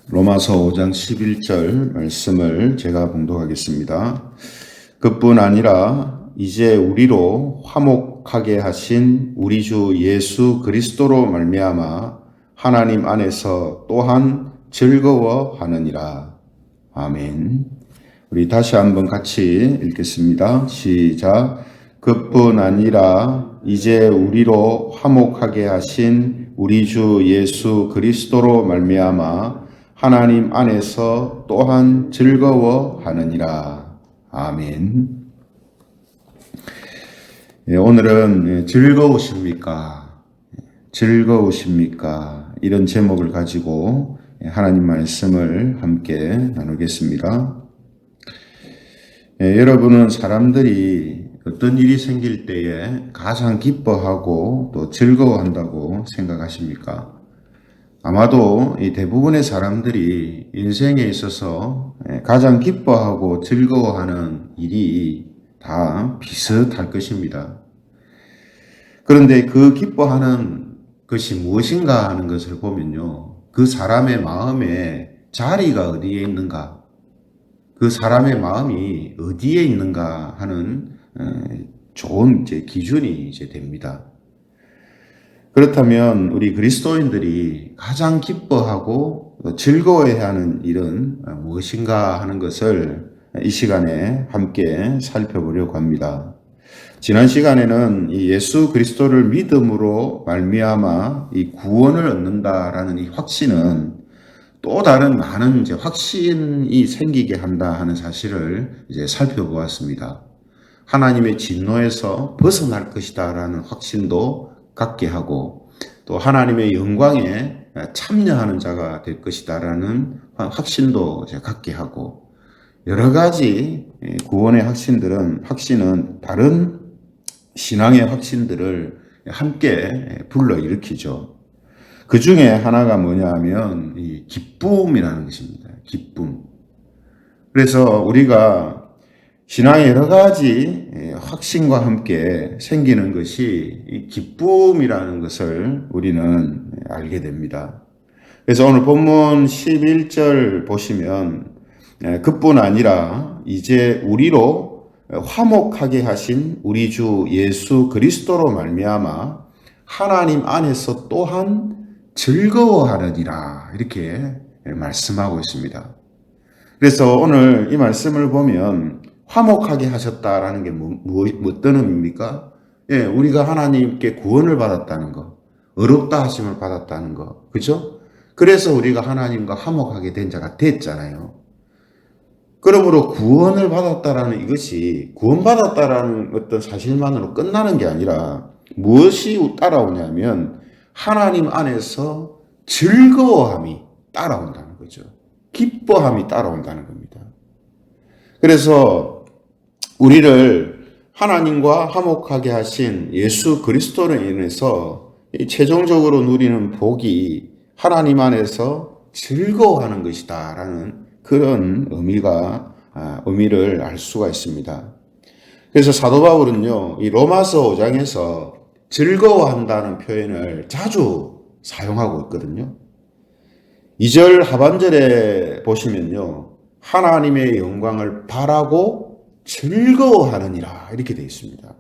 로마서 5장 11절 말씀을 제가 봉독하겠습니다. 그뿐 아니라 이제 우리로 화목하게 하신 우리 주 예수 그리스도로 말미암아 하나님 안에서 또한 즐거워하느니라. 아멘. 우리 다시 한번 같이 읽겠습니다. 시작. 그뿐 아니라 이제 우리로 화목하게 하신 우리 주 예수 그리스도로 말미암아 하나님 안에서 또한 즐거워하느니라. 아멘. 오늘은 즐거우십니까? 즐거우십니까? 이런 제목을 가지고 하나님 말씀을 함께 나누겠습니다. 여러분은 사람들이 어떤 일이 생길 때에 가장 기뻐하고 또 즐거워한다고 생각하십니까? 아마도 이 대부분의 사람들이 인생에 있어서 가장 기뻐하고 즐거워하는 일이 다 비슷할 것입니다. 그런데 그 기뻐하는 것이 무엇인가 하는 것을 보면요. 그 사람의 마음에 자리가 어디에 있는가, 그 사람의 마음이 어디에 있는가 하는 좋은 기준이 됩니다. 그렇다면 우리 그리스도인들이 가장 기뻐하고 즐거워해야 하는 일은 무엇인가 하는 것을 이 시간에 함께 살펴보려고 합니다. 지난 시간에는 이 예수 그리스도를 믿음으로 말미암아 이 구원을 얻는다라는 이 확신은 또 다른 많은 확신이 생기게 한다 하는 사실을 살펴보았습니다. 하나님의 진노에서 벗어날 것이다라는 확신도 갖게 하고, 또 하나님의 영광에 참여하는 자가 될 것이다라는 확신도 갖게 하고, 여러 가지 구원의 확신은 다른 신앙의 확신들을 함께 불러일으키죠. 그 중에 하나가 뭐냐 하면 이 기쁨이라는 것입니다. 기쁨. 그래서 우리가 신앙의 여러 가지 확신과 함께 생기는 것이 이 기쁨이라는 것을 우리는 알게 됩니다. 그래서 오늘 본문 11절 보시면 그뿐 아니라 이제 우리로 화목하게 하신 우리 주 예수 그리스도로 말미암아 하나님 안에서 또한 즐거워하느니라 이렇게 말씀하고 있습니다. 그래서 오늘 이 말씀을 보면 화목하게 하셨다라는 게 어떤 의미입니까? 우리가 하나님께 구원을 받았다는 거, 의롭다 하심을 받았다는 거, 그죠? 그래서 우리가 하나님과 화목하게 된 자가 됐잖아요. 그러므로 구원을 받았다라는 이것이 구원받았다라는 어떤 사실만으로 끝나는 게 아니라 무엇이 따라오냐면 하나님 안에서 즐거워함이 따라온다는 거죠. 기뻐함이 따라온다는 겁니다. 그래서 우리를 하나님과 화목하게 하신 예수 그리스도로 인해서 최종적으로 누리는 복이 하나님 안에서 즐거워하는 것이다 라는 그런 의미를 알 수가 있습니다. 그래서 사도 바울은요, 이 로마서 5장에서 즐거워한다는 표현을 자주 사용하고 있거든요. 2절 하반절에 보시면요, 하나님의 영광을 바라고 즐거워하느니라 이렇게 되어 있습니다.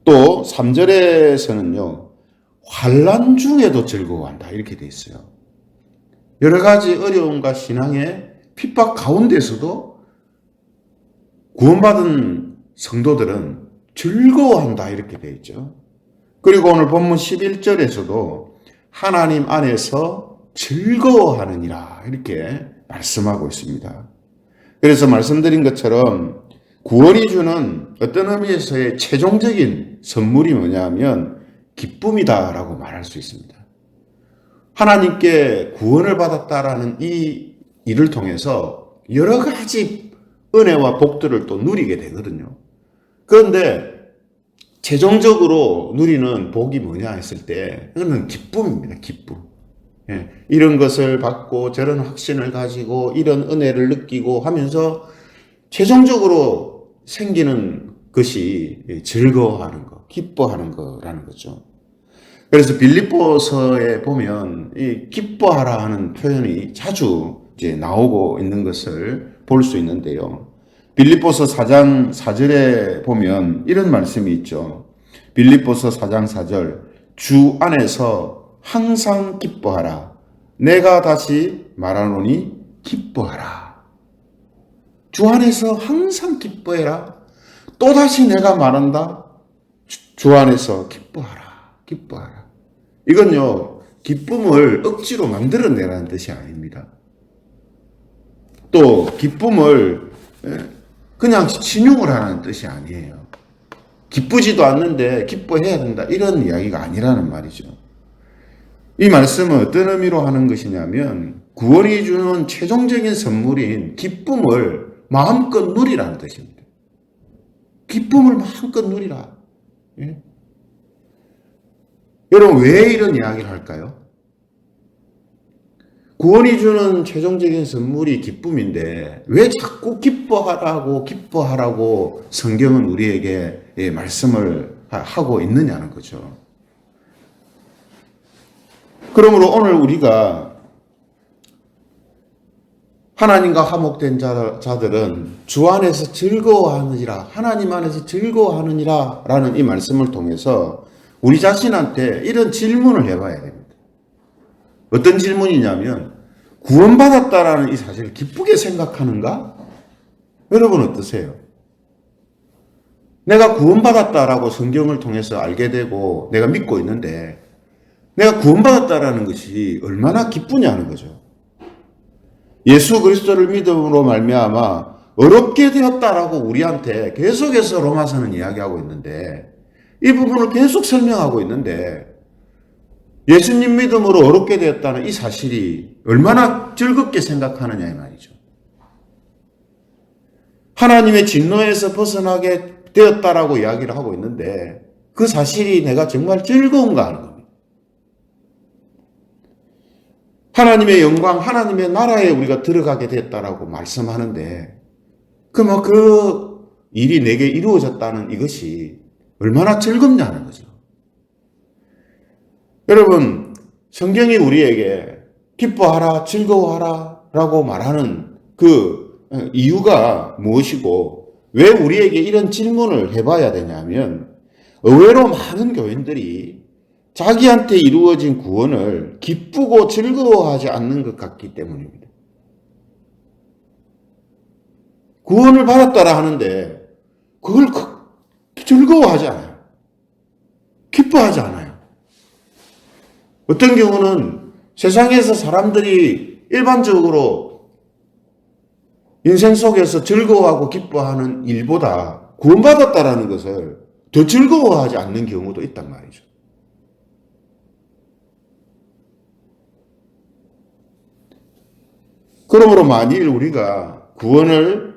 또 3절에서는요, 환난 중에도 즐거워한다 이렇게 되어 있어요. 여러 가지 어려움과 신앙의 핍박 가운데서도 구원받은 성도들은 즐거워한다 이렇게 되어 있죠. 그리고 오늘 본문 11절에서도 하나님 안에서 즐거워하느니라 이렇게 말씀하고 있습니다. 그래서 말씀드린 것처럼 구원이 주는 어떤 의미에서의 최종적인 선물이 뭐냐면 기쁨이다라고 말할 수 있습니다. 하나님께 구원을 받았다라는 이 일을 통해서 여러 가지 은혜와 복들을 또 누리게 되거든요. 그런데 최종적으로 누리는 복이 뭐냐 했을 때 그거는 기쁨입니다. 기쁨. 이런 것을 받고 저런 확신을 가지고 이런 은혜를 느끼고 하면서 최종적으로 생기는 것이 즐거워하는 것, 기뻐하는 거라는 거죠. 그래서 빌립보서에 보면 이 기뻐하라 하는 표현이 자주 이제 나오고 있는 것을 볼 수 있는데요. 빌립보서 4장 4절에 보면 이런 말씀이 있죠. 빌립보서 4장 4절, 주 안에서 항상 기뻐하라. 내가 다시 말하노니 기뻐하라. 주 안에서 항상 기뻐해라. 또다시 내가 말한다. 주 안에서 기뻐하라. 기뻐하라. 이건요, 기쁨을 억지로 만들어내라는 뜻이 아닙니다. 또 기쁨을 그냥 신용을 하라는 뜻이 아니에요. 기쁘지도 않는데 기뻐해야 된다, 이런 이야기가 아니라는 말이죠. 이 말씀은 어떤 의미로 하는 것이냐면 구원이 주는 최종적인 선물인 기쁨을 마음껏 누리라는 뜻입니다. 기쁨을 마음껏 누리라. 예? 여러분, 왜 이런 이야기를 할까요? 구원이 주는 최종적인 선물이 기쁨인데 왜 자꾸 기뻐하라고 성경은 우리에게 말씀을 하고 있느냐는 거죠. 그러므로 오늘 우리가 하나님과 화목된 자들은 주 안에서 즐거워하느니라, 하나님 안에서 즐거워하느니라 라는 이 말씀을 통해서 우리 자신한테 이런 질문을 해봐야 됩니다. 어떤 질문이냐면, 구원받았다라는 이 사실을 기쁘게 생각하는가? 여러분 어떠세요? 내가 구원받았다라고 성경을 통해서 알게 되고 내가 믿고 있는데 내가 구원받았다라는 것이 얼마나 기쁘냐는 거죠. 예수 그리스도를 믿음으로 말미암아 어렵게 되었다라고 우리한테 계속해서 로마서는 이야기하고 있는데, 이 부분을 계속 설명하고 있는데, 예수님 믿음으로 어렵게 되었다는 이 사실이 얼마나 즐겁게 생각하느냐 이 말이죠. 하나님의 진노에서 벗어나게 되었다라고 이야기를 하고 있는데 그 사실이 내가 정말 즐거운가 하는 겁니다. 하나님의 영광, 하나님의 나라에 우리가 들어가게 되었다라고 말씀하는데 그 일이 내게 이루어졌다는 이것이 얼마나 즐겁냐는 거죠. 여러분, 성경이 우리에게 기뻐하라, 즐거워하라 라고 말하는 그 이유가 무엇이고 왜 우리에게 이런 질문을 해봐야 되냐면, 의외로 많은 교인들이 자기한테 이루어진 구원을 기쁘고 즐거워하지 않는 것 같기 때문입니다. 구원을 받았다라 하는데 그걸 즐거워하지 않아요. 기뻐하지 않아요. 어떤 경우는 세상에서 사람들이 일반적으로 인생 속에서 즐거워하고 기뻐하는 일보다 구원받았다라는 것을 더 즐거워하지 않는 경우도 있단 말이죠. 그러므로 만일 우리가 구원을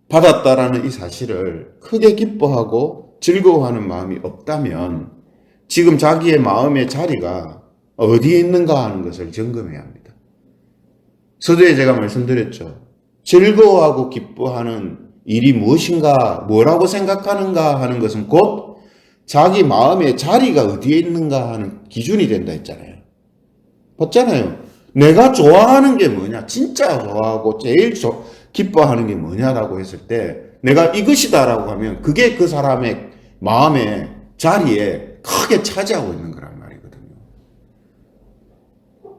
받았다라는 이 사실을 크게 기뻐하고 즐거워하는 마음이 없다면 지금 자기의 마음의 자리가 어디에 있는가 하는 것을 점검해야 합니다. 서두에 제가 말씀드렸죠. 즐거워하고 기뻐하는 일이 무엇인가, 뭐라고 생각하는가 하는 것은 곧 자기 마음의 자리가 어디에 있는가 하는 기준이 된다 했잖아요. 봤잖아요. 내가 좋아하는 게 뭐냐, 진짜 좋아하고 제일 기뻐하는 게 뭐냐라고 했을 때 내가 이것이다라고 하면 그게 그 사람의 마음의 자리에 크게 차지하고 있는 거란 말이거든요.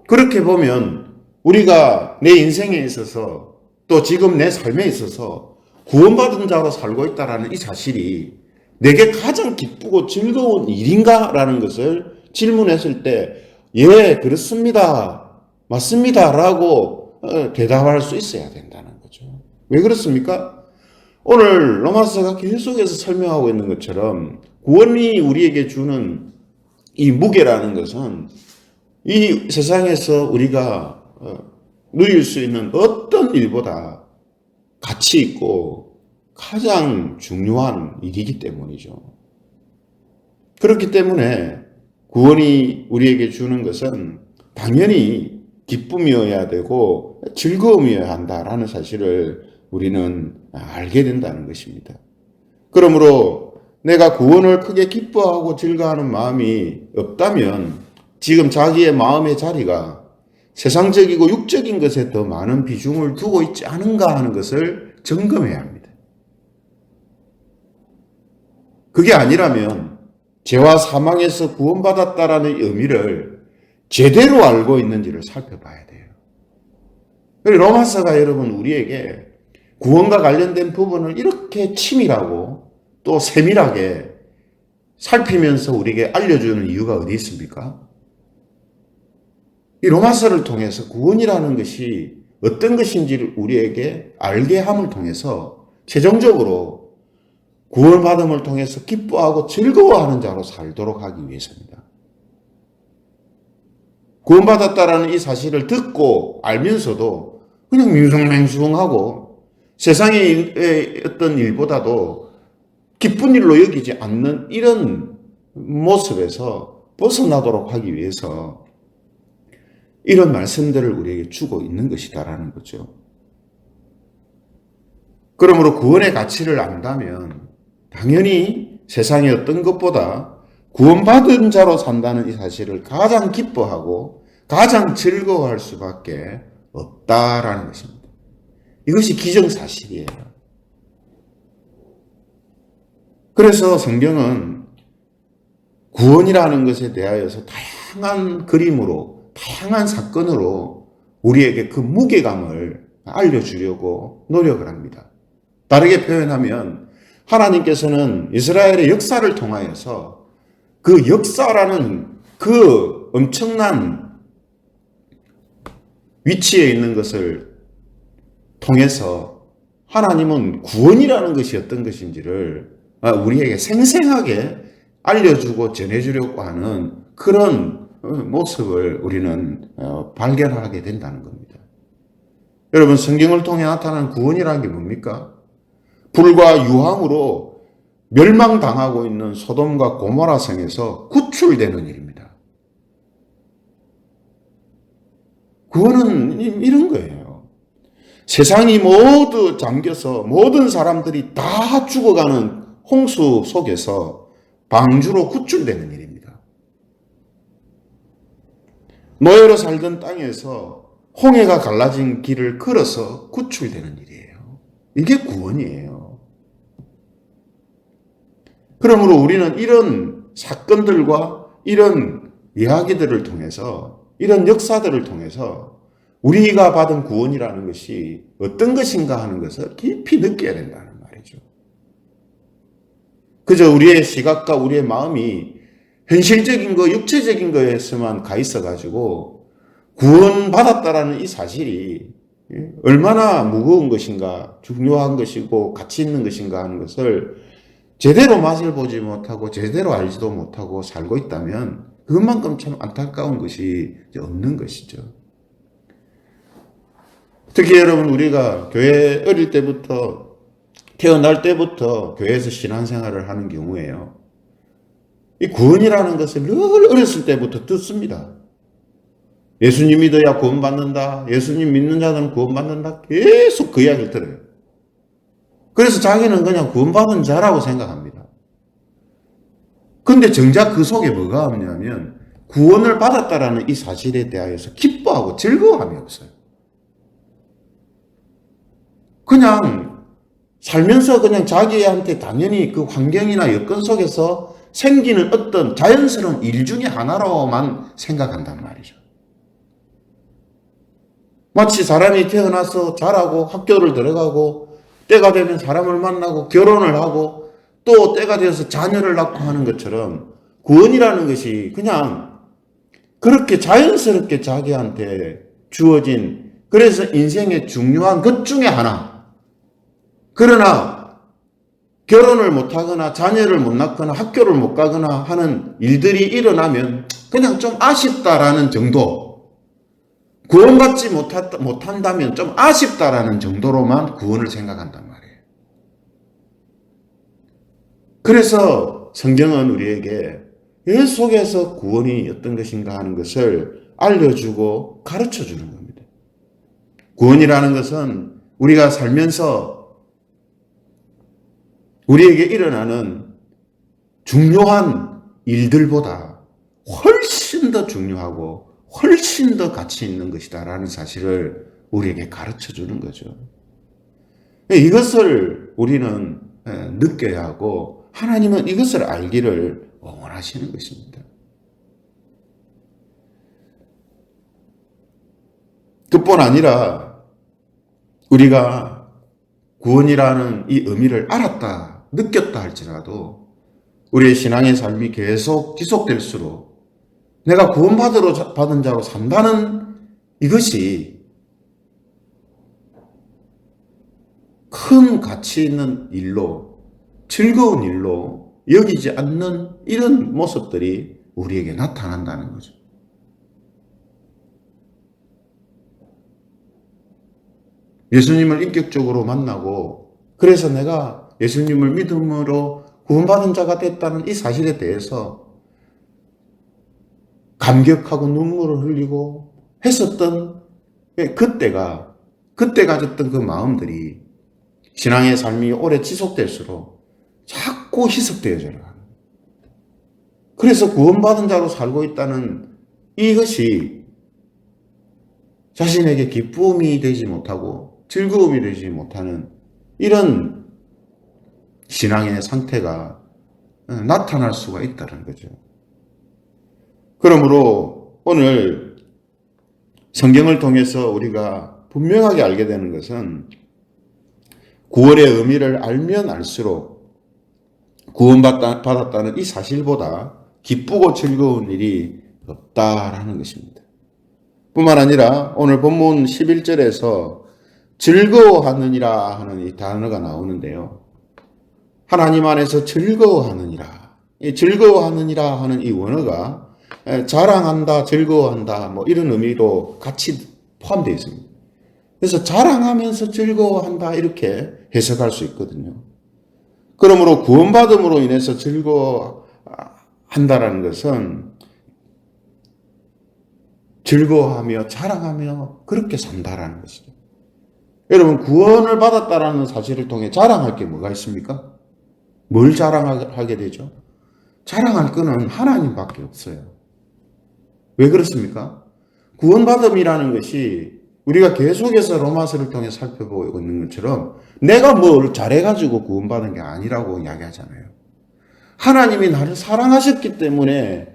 그렇게 보면 우리가 내 인생에 있어서 또 지금 내 삶에 있어서 구원받은 자로 살고 있다는 이 사실이 내게 가장 기쁘고 즐거운 일인가? 라는 것을 질문했을 때 예, 그렇습니다. 맞습니다. 라고 대답할 수 있어야 된다는 거죠. 왜 그렇습니까? 오늘 로마서가 계속해서 설명하고 있는 것처럼 구원이 우리에게 주는 이 무게라는 것은 이 세상에서 우리가 누릴 수 있는 어떤 일보다 가치 있고 가장 중요한 일이기 때문이죠. 그렇기 때문에 구원이 우리에게 주는 것은 당연히 기쁨이어야 되고 즐거움이어야 한다라는 사실을 우리는 알게 된다는 것입니다. 그러므로 내가 구원을 크게 기뻐하고 즐거워하는 마음이 없다면 지금 자기의 마음의 자리가 세상적이고 육적인 것에 더 많은 비중을 두고 있지 않은가 하는 것을 점검해야 합니다. 그게 아니라면 죄와 사망에서 구원받았다라는 의미를 제대로 알고 있는지를 살펴봐야 돼요. 로마서가 여러분 우리에게 구원과 관련된 부분을 이렇게 치밀하고 또 세밀하게 살피면서 우리에게 알려주는 이유가 어디 있습니까? 이 로마서를 통해서 구원이라는 것이 어떤 것인지를 우리에게 알게 함을 통해서 최종적으로 구원받음을 통해서 기뻐하고 즐거워하는 자로 살도록 하기 위해서입니다. 구원받았다라는 이 사실을 듣고 알면서도 그냥 밍숭맹숭하고 세상의 어떤 일보다도 기쁜 일로 여기지 않는 이런 모습에서 벗어나도록 하기 위해서 이런 말씀들을 우리에게 주고 있는 것이다라는 거죠. 그러므로 구원의 가치를 안다면 당연히 세상의 어떤 것보다 구원받은 자로 산다는 이 사실을 가장 기뻐하고 가장 즐거워할 수밖에 없다라는 것입니다. 이것이 기정사실이에요. 그래서 성경은 구원이라는 것에 대하여서 다양한 그림으로, 다양한 사건으로 우리에게 그 무게감을 알려주려고 노력을 합니다. 다르게 표현하면 하나님께서는 이스라엘의 역사를 통하여서 그 역사라는 그 엄청난 위치에 있는 것을 통해서 하나님은 구원이라는 것이 어떤 것인지를 우리에게 생생하게 알려주고 전해주려고 하는 그런 모습을 우리는 발견하게 된다는 겁니다. 여러분, 성경을 통해 나타난 구원이라는 게 뭡니까? 불과 유황으로 멸망당하고 있는 소돔과 고모라 성에서 구출되는 일입니다. 구원은 이런 거예요. 세상이 모두 잠겨서 모든 사람들이 다 죽어가는 홍수 속에서 방주로 구출되는 일입니다. 노예로 살던 땅에서 홍해가 갈라진 길을 걸어서 구출되는 일이에요. 이게 구원이에요. 그러므로 우리는 이런 사건들과 이런 이야기들을 통해서, 이런 역사들을 통해서 우리가 받은 구원이라는 것이 어떤 것인가 하는 것을 깊이 느껴야 된다는 말이죠. 그저 우리의 시각과 우리의 마음이 현실적인 거, 육체적인 거에서만 가 있어가지고 구원받았다라는 이 사실이 얼마나 무거운 것인가, 중요한 것이고 가치 있는 것인가 하는 것을 제대로 맛을 보지 못하고 제대로 알지도 못하고 살고 있다면 그것만큼 참 안타까운 것이 없는 것이죠. 특히 여러분, 우리가 교회 어릴 때부터, 태어날 때부터 교회에서 신앙생활을 하는 경우에요, 이 구원이라는 것을 늘 어렸을 때부터 듣습니다. 예수님 믿어야 구원받는다, 예수님 믿는 자들은 구원받는다, 계속 그 이야기를 들어요. 그래서 자기는 그냥 구원받은 자라고 생각합니다. 근데 정작 그 속에 뭐가 없냐면 구원을 받았다라는 이 사실에 대하여서 기뻐하고 즐거워함이 없어요. 그냥 살면서 그냥 자기한테 당연히 그 환경이나 여건 속에서 생기는 어떤 자연스러운 일 중에 하나로만 생각한단 말이죠. 마치 사람이 태어나서 자라고 학교를 들어가고 때가 되면 사람을 만나고 결혼을 하고 또 때가 되어서 자녀를 낳고 하는 것처럼 구원이라는 것이 그냥 그렇게 자연스럽게 자기한테 주어진, 그래서 인생의 중요한 것 중에 하나. 그러나 결혼을 못하거나 자녀를 못 낳거나 학교를 못 가거나 하는 일들이 일어나면 그냥 좀 아쉽다라는 정도, 구원받지 못한다면 좀 아쉽다라는 정도로만 구원을 생각한단 말이에요. 그래서 성경은 우리에게 이 속에서 구원이 어떤 것인가 하는 것을 알려주고 가르쳐주는 겁니다. 구원이라는 것은 우리가 살면서 우리에게 일어나는 중요한 일들보다 훨씬 더 중요하고 훨씬 더 가치 있는 것이다라는 사실을 우리에게 가르쳐 주는 거죠. 이것을 우리는 느껴야 하고 하나님은 이것을 알기를 원하시는 것입니다. 그뿐 아니라 우리가 구원이라는 이 의미를 알았다, 느꼈다 할지라도 우리의 신앙의 삶이 계속 지속될수록 내가 구원받은 자로 산다는 이것이 큰 가치 있는 일로, 즐거운 일로 여기지 않는 이런 모습들이 우리에게 나타난다는 거죠. 예수님을 인격적으로 만나고 그래서 내가 예수님을 믿음으로 구원받은 자가 됐다는 이 사실에 대해서 감격하고 눈물을 흘리고 했었던 그때 가졌던 그 마음들이 신앙의 삶이 오래 지속될수록 자꾸 희석되어져요. 그래서 구원받은 자로 살고 있다는 이것이 자신에게 기쁨이 되지 못하고 즐거움이 되지 못하는 이런 신앙의 상태가 나타날 수가 있다는 거죠. 그러므로 오늘 성경을 통해서 우리가 분명하게 알게 되는 것은 구원의 의미를 알면 알수록 구원받았다는 이 사실보다 기쁘고 즐거운 일이 없다라는 것입니다. 뿐만 아니라 오늘 본문 11절에서 즐거워하느니라 하는 이 단어가 나오는데요. 하나님 안에서 즐거워하느니라. 이 즐거워하느니라 하는 이 원어가 자랑한다, 즐거워한다, 뭐 이런 의미로 같이 포함되어 있습니다. 그래서 자랑하면서 즐거워한다 이렇게 해석할 수 있거든요. 그러므로 구원받음으로 인해서 즐거워한다라는 것은 즐거워하며 자랑하며 그렇게 산다라는 것이죠. 여러분 구원을 받았다라는 사실을 통해 자랑할 게 뭐가 있습니까? 뭘 자랑하게 되죠? 자랑할 거는 하나님밖에 없어요. 왜 그렇습니까? 구원받음이라는 것이 우리가 계속해서 로마서를 통해 살펴보고 있는 것처럼 내가 뭘 잘해가지고 구원받은 게 아니라고 이야기하잖아요. 하나님이 나를 사랑하셨기 때문에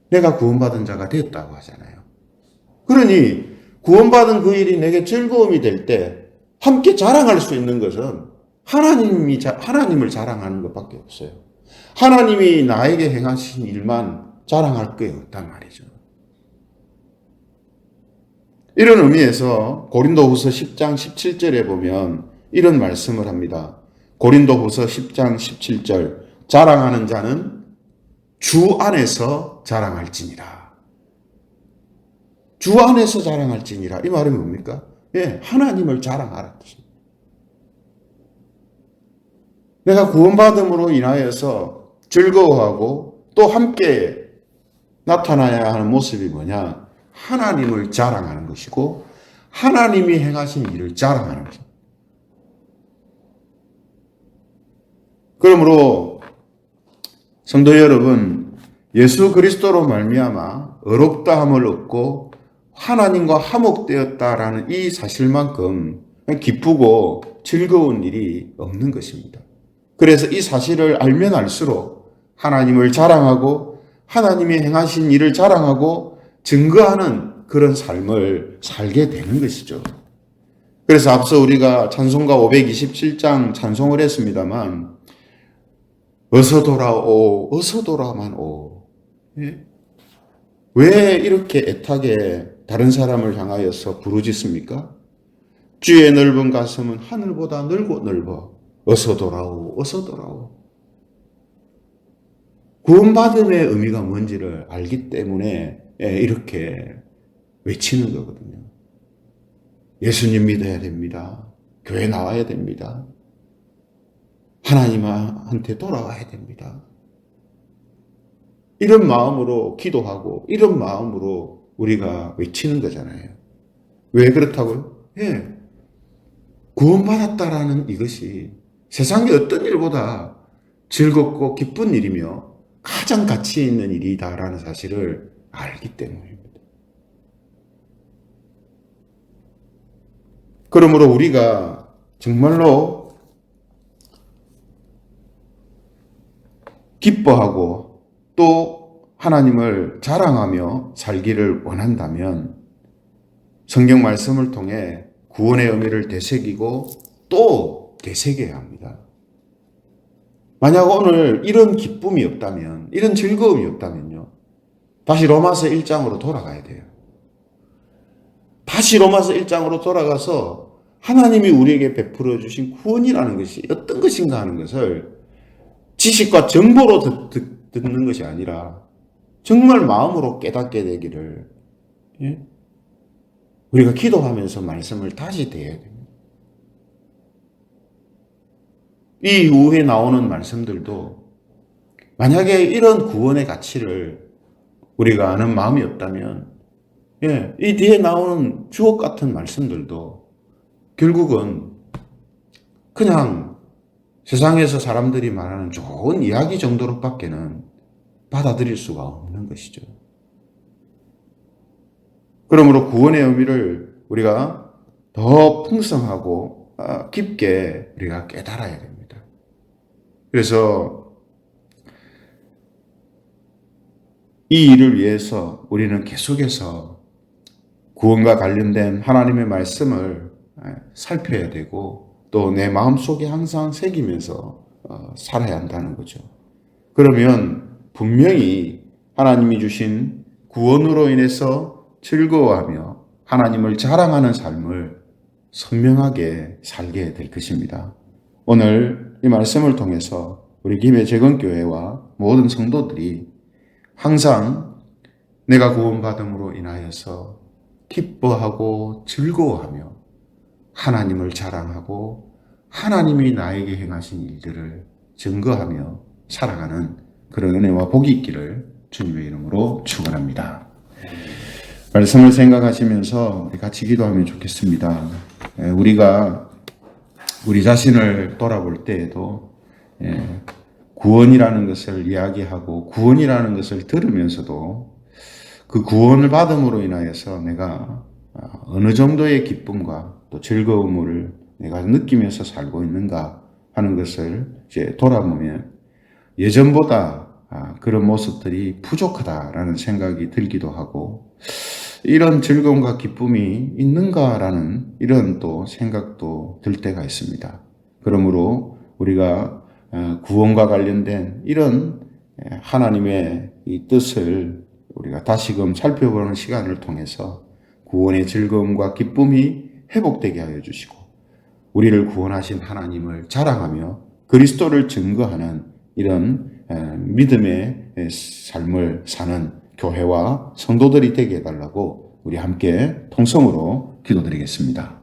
내가 구원받은 자가 됐다고 하잖아요. 그러니 구원받은 그 일이 내게 즐거움이 될 때 함께 자랑할 수 있는 것은 하나님을 자랑하는 것밖에 없어요. 하나님이 나에게 행하신 일만 자랑할 게 없단 말이죠. 이런 의미에서 고린도후서 10장 17절에 보면 이런 말씀을 합니다. 고린도후서 10장 17절 자랑하는 자는 주 안에서 자랑할지니라. 주 안에서 자랑할지니라. 이 말은 뭡니까? 하나님을 자랑하라. 내가 구원받음으로 인하여서 즐거워하고 또 함께 나타나야 하는 모습이 뭐냐? 하나님을 자랑하는 것이고 하나님이 행하신 일을 자랑하는 것입니다. 그러므로 성도 여러분, 예수 그리스도로 말미암아 의롭다함을 얻고 하나님과 화목되었다라는 이 사실만큼 기쁘고 즐거운 일이 없는 것입니다. 그래서 이 사실을 알면 알수록 하나님을 자랑하고 하나님이 행하신 일을 자랑하고 증거하는 그런 삶을 살게 되는 것이죠. 그래서 앞서 우리가 찬송가 527장 찬송을 했습니다만 어서 돌아오, 어서 돌아만 오. 왜 이렇게 애타게 다른 사람을 향하여서 부르짖습니까? 주의 넓은 가슴은 하늘보다 넓어. 어서 돌아오, 어서 돌아오. 구원받음의 의미가 뭔지를 알기 때문에 이렇게 외치는 거거든요. 예수님 믿어야 됩니다. 교회 나와야 됩니다. 하나님한테 돌아와야 됩니다. 이런 마음으로 기도하고 이런 마음으로 우리가 외치는 거잖아요. 왜 그렇다고요? 구원받았다라는 이것이 세상의 어떤 일보다 즐겁고 기쁜 일이며 가장 가치 있는 일이다라는 사실을 알기 때문입니다. 그러므로 우리가 정말로 기뻐하고 또 하나님을 자랑하며 살기를 원한다면 성경 말씀을 통해 구원의 의미를 되새기고 또 되새겨야 합니다. 만약 오늘 이런 기쁨이 없다면, 이런 즐거움이 없다면요, 다시 로마서 1장으로 돌아가야 돼요. 다시 로마서 1장으로 돌아가서 하나님이 우리에게 베풀어 주신 구원이라는 것이 어떤 것인가 하는 것을 지식과 정보로 듣는 것이 아니라 정말 마음으로 깨닫게 되기를, 예? 우리가 기도하면서 말씀을 다시 대해야 됩니다. 이 이후에 나오는 말씀들도 만약에 이런 구원의 가치를 우리가 아는 마음이 없다면, 예, 이 뒤에 나오는 주옥 같은 말씀들도 결국은 그냥 세상에서 사람들이 말하는 좋은 이야기 정도로밖에는 받아들일 수가 없는 것이죠. 그러므로 구원의 의미를 우리가 더 풍성하고 깊게 우리가 깨달아야 됩니다. 그래서 이 일을 위해서 우리는 계속해서 구원과 관련된 하나님의 말씀을 살펴야 되고 또 내 마음속에 항상 새기면서 살아야 한다는 거죠. 그러면 분명히 하나님이 주신 구원으로 인해서 즐거워하며 하나님을 자랑하는 삶을 선명하게 살게 될 것입니다. 오늘 이 말씀을 통해서 우리 김해 재건교회와 모든 성도들이 항상 내가 구원받음으로 인하여서 기뻐하고 즐거워하며 하나님을 자랑하고 하나님이 나에게 행하신 일들을 증거하며 살아가는 그런 은혜와 복이 있기를 주님의 이름으로 축원합니다. 말씀을 생각하시면서 같이 기도하면 좋겠습니다. 우리가 우리 자신을 돌아볼 때에도 구원이라는 것을 이야기하고 구원이라는 것을 들으면서도 그 구원을 받음으로 인하여서 내가 어느 정도의 기쁨과 또 즐거움을 내가 느끼면서 살고 있는가 하는 것을 이제 돌아보면 예전보다 그런 모습들이 부족하다라는 생각이 들기도 하고 이런 즐거움과 기쁨이 있는가라는 이런 또 생각도 들 때가 있습니다. 그러므로 우리가 구원과 관련된 이런 하나님의 이 뜻을 우리가 다시금 살펴보는 시간을 통해서 구원의 즐거움과 기쁨이 회복되게 하여 주시고 우리를 구원하신 하나님을 자랑하며 그리스도를 증거하는 이런 믿음의 삶을 사는 교회와 성도들이 되게 해달라고 우리 함께 통성으로 기도드리겠습니다.